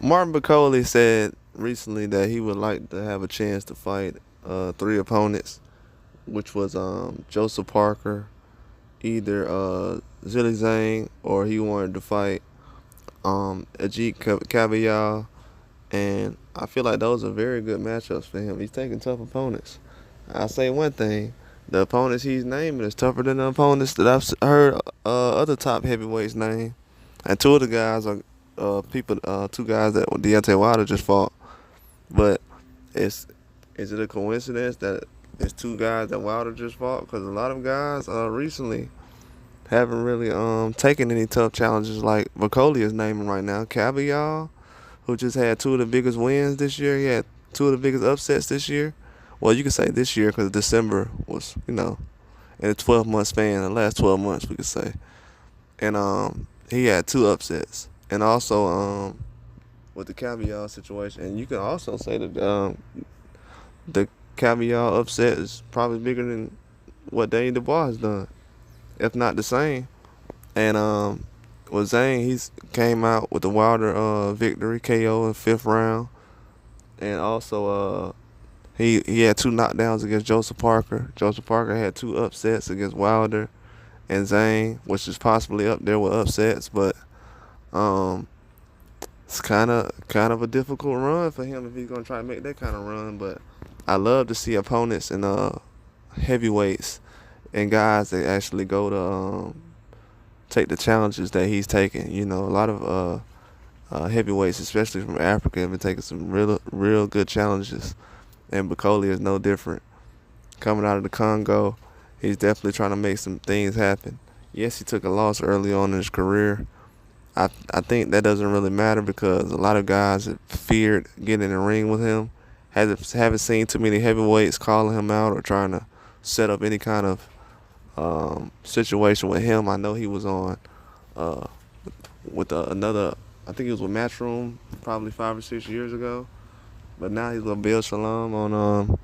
Martin Bakole said recently that he would like to have a chance to fight three opponents, which was Joseph Parker, either Zhang, or he wanted to fight Agit Kabayel, and I feel like those are very good matchups for him. He's taking tough opponents. I say one thing: the opponents he's naming is tougher than the opponents that I've heard other top heavyweights name, and two of the guys are two guys that Deontay Wilder just fought. But it's is it a coincidence that it's two guys that Wilder just fought? Because a lot of guys recently haven't really taken any tough challenges like Bakole is naming right now. Kabayal, who just had two of the biggest wins this year. He had two of the biggest upsets this year. Well, you could say this year because December was, in a 12-month span, the last 12 months, we could say. And he had two upsets. And also with the Kabayal situation, and you can also say that the Kabayal upset is probably bigger than what Danny Dubois has done, if not the same. And with Zhang, he's came out with the Wilder victory, KO in 5th round, and also he had two knockdowns against Joseph Parker. Joseph Parker had two upsets against Wilder and Zhang, which is possibly up there with upsets, but um, it's kind of a difficult run for him if he's gonna try to make that kind of run. But I love to see opponents in heavyweights and guys that actually go to take the challenges that he's taking. A lot of heavyweights, especially from Africa, have been taking some real good challenges, and Bakole is no different. Coming out of the Congo, he's definitely trying to make some things happen. Yes, he took a loss early on in his career. I think that doesn't really matter because a lot of guys that feared getting in the ring with him haven't seen too many heavyweights calling him out or trying to set up any kind of situation with him. I know he was on with another. I think he was with Matchroom probably 5 or 6 years ago, but now he's with Bill Shalom on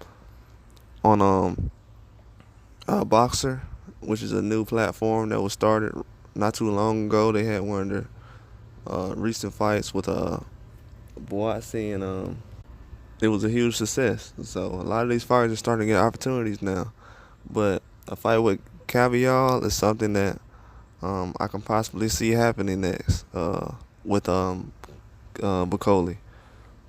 Boxer, which is a new platform that was started not too long ago. They had one of their recent fights with Boatsi, and it was a huge success. So a lot of these fighters are starting to get opportunities now. But a fight with Caviar is something that I can possibly see happening next with Bakole,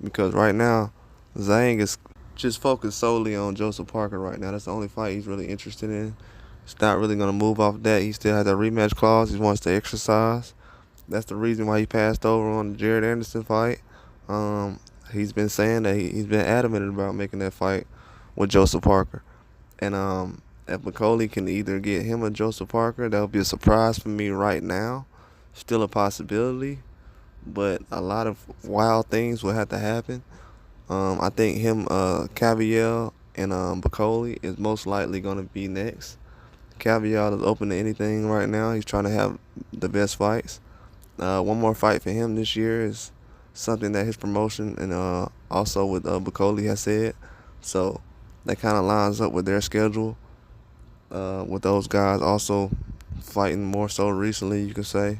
because right now Zhang is just focused solely on Joseph Parker right now. That's the only fight he's really interested in. He's not really going to move off that. He still has that rematch clause. He wants to exercise. That's the reason why he passed over on the Jared Anderson fight. He's been saying that he's been adamant about making that fight with Joseph Parker. And if Bakole can either get him or Joseph Parker, that would be a surprise for me right now. Still a possibility, but a lot of wild things will have to happen. I think him, Kabayel, and Bakole is most likely going to be next. Kabayel is open to anything right now. He's trying to have the best fights. One more fight for him this year is something that his promotion and also with Bakole has said. So that kind of lines up with their schedule. With those guys also fighting more so recently, you could say,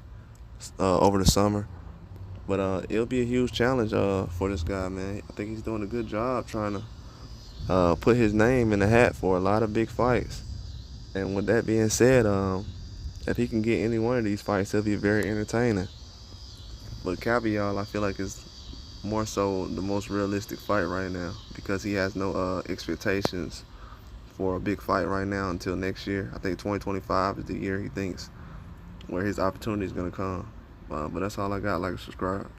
over the summer. But it'll be a huge challenge for this guy, man. I think he's doing a good job trying to put his name in the hat for a lot of big fights. And with that being said, if he can get any one of these fights, he'll be very entertaining. But Cavial, I feel like, is more so the most realistic fight right now because he has no expectations for a big fight right now until next year. I think 2025 is the year he thinks where his opportunity is going to come. But that's all I got. Like and subscribe.